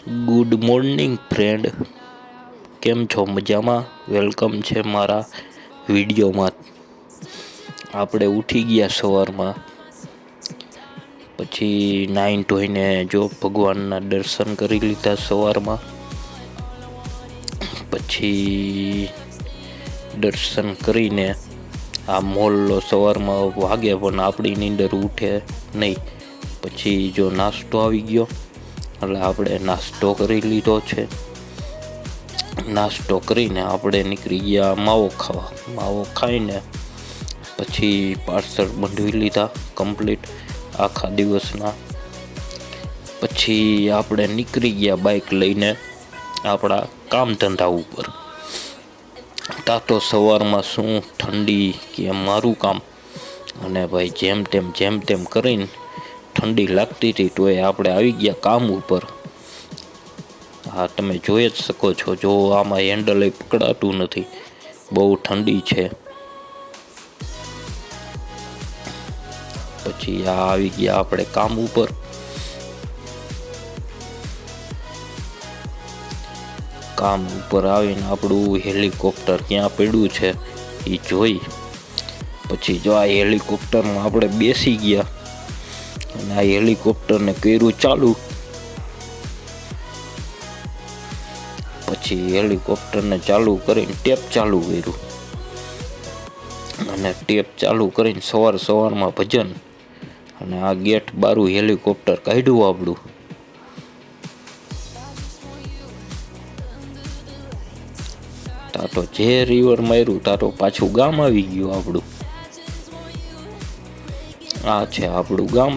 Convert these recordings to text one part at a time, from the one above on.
Good morning friend, કેમ છો? મજામાં? વેલકમ છે મારા વિડીયોમાં. આપણે ઉઠી ગયા સવારમાં, પછી નાઈન ધોઈને જો ભગવાનના દર્શન કરી લીધા સવારમાં. પછી દર્શન કરીને આ મોલ્લો સવારમાં વાગે પણ આપણી નીંદર ઉઠે નહીં. પછી જો નાસ્તો આવી ગયો એટલે આપણે નાસ્તો કરી લીધો છે. નાસ્તો કરીને આપણે નીકળી ગયા માવો ખાવા. માવો ખાઈને પછી પાર્સલ બંધવી લીધા કમ્પ્લીટ આખા દિવસના. પછી આપણે નીકળી ગયા બાઇક લઈને આપણા કામ ધંધા ઉપર. તાતો સવારમાં શું ઠંડી કે મારું કામ, અને ભાઈ જેમ તેમ કરીને ઠંડી લાગતી હતી તો આપણે આવી ગયા કામ ઉપર. હા, તમે જોઈ જ શકો છો. જો આમાં હેન્ડલ પકડાતું નથી, બહુ ઠંડી છે. પછી આ આવી ગયા આપણે કામ ઉપર. કામ ઉપર આવીને આપણું હેલિકોપ્ટર ક્યાં પડ્યું છે એ જોઈ પછી જો આ હેલિકોપ્ટરમાં આપણે બેસી ગયા અને આ હેલિકોપ્ટરને કર્યું ચાલુ. પછી હેલિકોપ્ટરને ચાલુ કરીને ટેપ ચાલુ કર્યું, અને ટેપ ચાલુ કરીને સવારમાં ભજન, અને આ ગેટ બારું હેલિકોપ્ટર કાઢ્યું આપણું. તાતો જે રિવર માર્યું તાતો પાછું ગામ આવી ગયું આપણું. આ છે આપણું ગામ.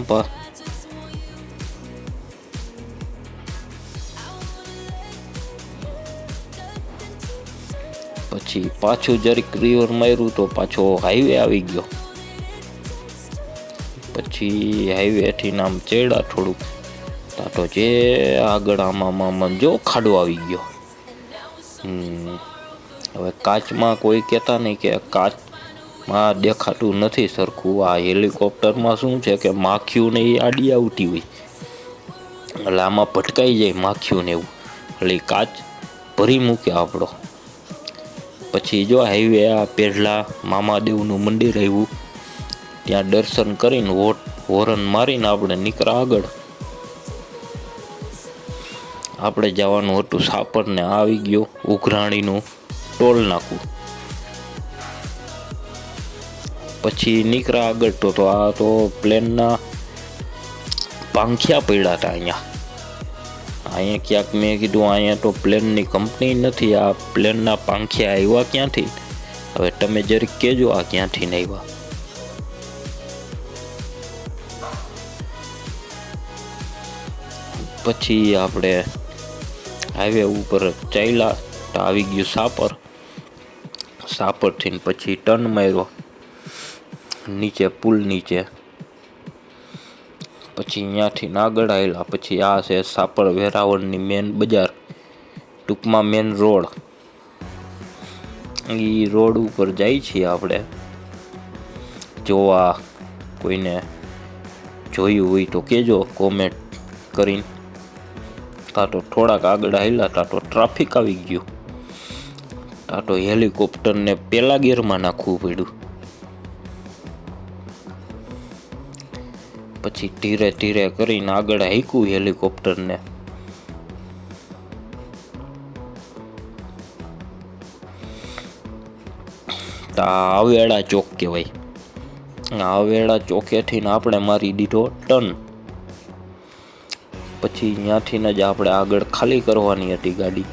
પછી પાછું જરીક રિવર માર્યું તો પાછો હાઈવે આવી ગયો. પછી હાઈવેથી નામ ચેડા થોડુંક, તાતો જે આગળ આમાં જો ખાડો આવી ગયો. હવે કાચમાં કોઈ કહેતા નહીં કે કાચમાં દેખાતું નથી સરખું. આ હેલિકોપ્ટરમાં શું છે કે માખીયું ને એ આડી આવતી હોય, એટલે આમાં ભટકાઈ જાય માખીયું ને એવું, એટલે કાચ ભરી મૂકે આપણો. પછી જો હાઈવે આ પેઢલા મામાદેવનું મંદિર આવ્યું, ત્યાં દર્શન કરીને હોરન મારીને આપણે નીકળ્યા આગળ. આપણે જવાનું હતું સાપરને. આવી ગયો ઉઘરાણીનું ટોલ નાકું. પછી નીકળ્યા આગળ તો આ તો પ્લેનના પાંખિયા પડ્યા હતા અહીંયા ક્યાંક. મેં કીધું અહીંયા તો પ્લેનની કંપની નથી, આ પ્લેનના પાંખિયા આવ્યા ક્યાંથી? હવે તમે જરીક કહેજો આ ક્યાંથી આવ્યા. પછી આપણે હાઈવે ઉપર ચાલ્યા તો આવી ગયું સાપર. સાપરથી પછી ટર્ન માર્યો નીચે, પુલ નીચે. પછી અહીંયાથી આગળ આવેલા. પછી આ છે સાપર વેરાવળની મેન બજાર, ટૂંકમાં મેન રોડ. એ રોડ ઉપર જાય છીએ આપણે. જોવા કોઈને જોયું હોય તો કહેજો કોમેન્ટ કરીને. તાતો થોડાક આગળ આવેલા તાતો ટ્રાફિક આવી ગયું. તાતો હેલિકોપ્ટરને પેલા ગેરમાં નાખવું પડ્યું. પછી ધીરે ધીરે કરીને આગળ હાંક્યું હેલિકોપ્ટરને. આવેડા ચોક કહેવાય. આવેડા ચોકેથી આપણે મારી દીધો ટર્ન. પછી ત્યાંથી જ આપણે આગળ ખાલી કરવાની હતી ગાડી.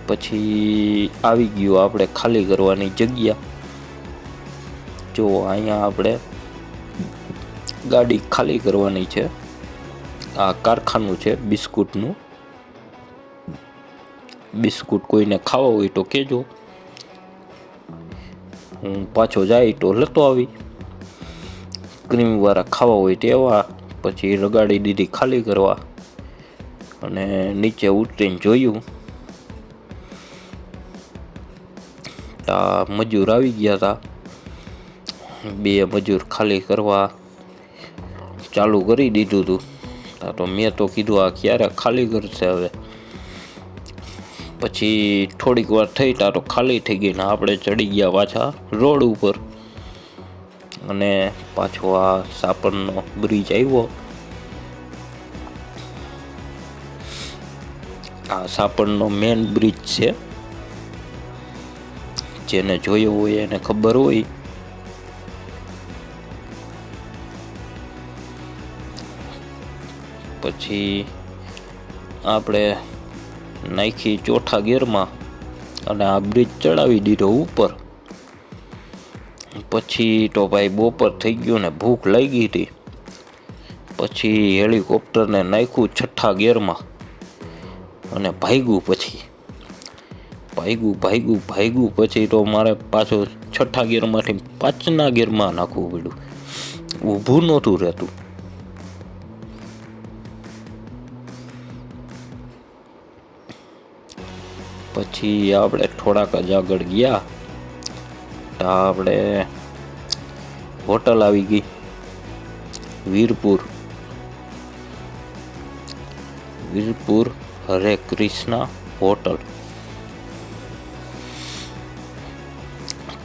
પછી આવી ગયું આપણે ખાલી કરવાની જગ્યા. જો અહીંયા આપણે ગાડી ખાલી કરવાની છે. આ કારખાનું છે બિસ્કુટનું. બિસ્કુટ કોઈને ખાવા હોય તો કહેજો, હું પાછો જાય તો લેતો આવી. ક્રીમ વાળા ખાવા હોય તેવા. પછી રગાડી દીધી ખાલી કરવા, અને નીચે ઉતરીને જોયું મજૂર આવી ગયા હતા. બે મજૂર ખાલી કરવા. ચાલુ કરી દીધું હતું. તો મેં તો કીધું આ ક્યારે ખાલી કરશે હવે. પછી થોડીક વાર થઈ તો ખાલી થઈ ગઈ ને આપણે ચડી ગયા પાછા રોડ ઉપર. અને પાછો આ સાપરનો બ્રિજ આવ્યો. આ સાપરનો મેન બ્રિજ છે. જેને જોયો હોય એને ખબર હોય. પછી આપણે નાખી ચોથા ગેરમાં અને આ બ્રિજ ચડાવી દીધો ઉપર. પછી તો ભાઈ બપોર થઈ ગયું ને ભૂખ લાગી હતી. પછી હેલિકોપ્ટરને નાખ્યું છઠ્ઠા ગેરમાં અને ભાગ્યું. પછી ભાગ્યું પછી તો મારે પાછો છઠ્ઠા ગેરમાંથી પાંચના ગેરમાં નાખવું પડ્યું. ઊભું નહોતું રહેતું. પછી આપણે થોડાક જ આગળ ગયા તો આપણે હોટલ આવી ગઈ વીરપુર હરે કૃષ્ણા હોટલ.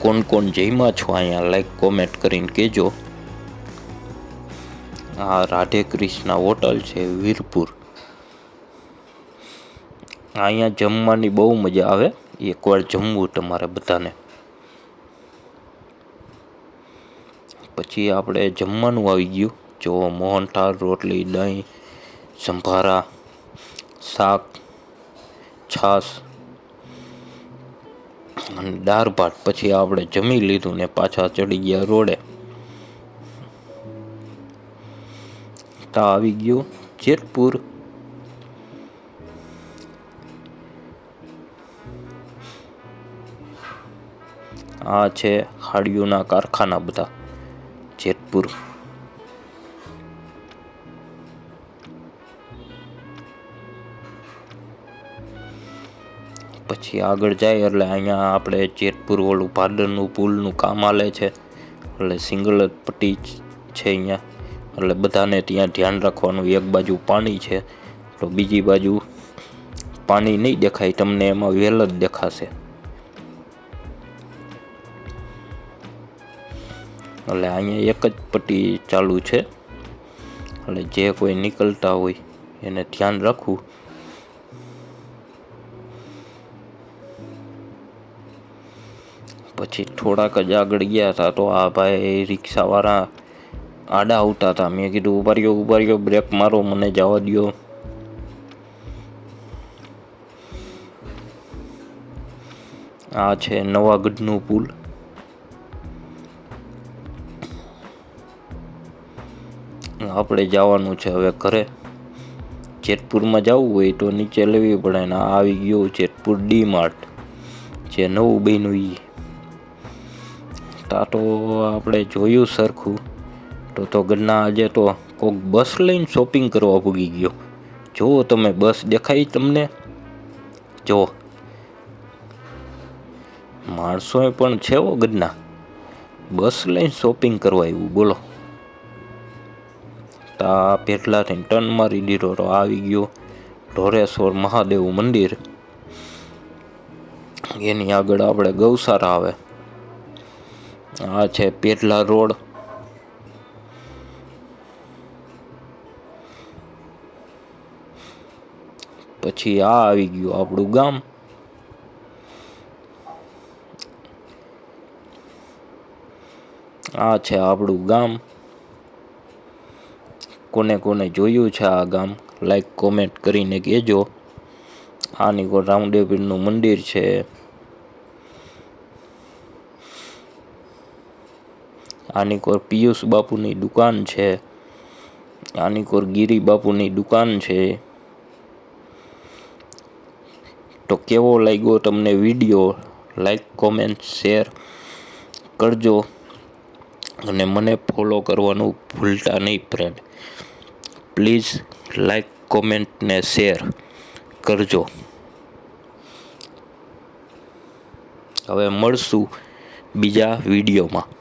કોણ જઈમાં છો અહીંયા લાઈક કોમેન્ટ કરીને કહેજો. આ રાધે કૃષ્ણા હોટલ છે વીરપુર. અહીંયા જમવાની બહુ મજા આવે. એકવાર જમવું તમારે બધાને. પછી આપણે જમવાનું આવી ગયું. જો મોહનથાળ, રોટલી, દહીં, સંભારા, શાક, છાશ અને દાળ ભાત. પછી આપણે જમી લીધું ને પાછા ચડી ગયા રોડે. તા આવી ગયું જેતપુર. આ છે હાડીઓના કારખાના બધા જેતપુર. પછી આગળ જાય એટલે અહીંયા આપણે જેતપુર ઓલું ભાદરનું પુલનું કામ હાલે છે. એટલે સિંગલ જ પટ્ટી છે અહીંયા. એટલે બધાને ત્યાં ધ્યાન રાખવાનું. એક બાજુ પાણી છે તો બીજી બાજુ પાણી નહીં દેખાય તમને, એમાં વેલ જ દેખાશે. એટલે અહીંયા એક જ પટ્ટી ચાલુ છે. એટલે જે કોઈ નીકળતા હોય એને ધ્યાન રાખવું. પછી થોડાક જ આગળ ગયા હતા તો આ ભાઈ રિક્ષાવાળા આડા આવતા હતા. મેં કીધું ઉભા રહ્યો, બ્રેક મારો, મને જવા દ્યો. આ છે નવાગઢનું પુલ. આપણે જવાનું છે હવે ઘરે. જેતપુરમાં જવું હોય તો નીચે લેવી પડે ને આવી ગયું જેતપુર ડી માર્ટ, જે નવું બન્યું ઈ. તા તો આપણે જોયું સરખું તો ઘરના આજે તો કોક બસ લઈને શોપિંગ કરવા પૂગી ગયો. જુઓ તમે, બસ દેખાય તમને? જો માણસો પણ છે ઘરના, બસ લઈને શોપિંગ કરવા આવ્યું. બોલો. તા પેટલાથી ટર્ન મારી દીધો તો આવી ગયો ઢોરેશ્વર મહાદેવ મંદિર. એની આગળ આપણે ગૌશાળા આવે. આ છે પેટલા રોડ. પછી આ આવી ગયું આપણું ગામ. આ છે આપણું ગામ. કોને જોયું છે આ ગામ લાઈક કોમેન્ટ કરીને કહેજો. આની કોઈ રામદેવપીરનું મંદિર છે. આની કોઈ પિયુષ બાપુની દુકાન છે. આની કોઈ ગિરી બાપુની દુકાન છે. તો કેવો લાગ્યો તમને વિડીયો? લાઈક કોમેન્ટ શેર કરજો અને મને ફોલો કરવાનું ભૂલતા નહીં ફ્રેન્ડ. પ્લીઝ લાઈક કોમેન્ટ ને શેર કરજો. હવે મળશું બીજા વિડીયોમાં.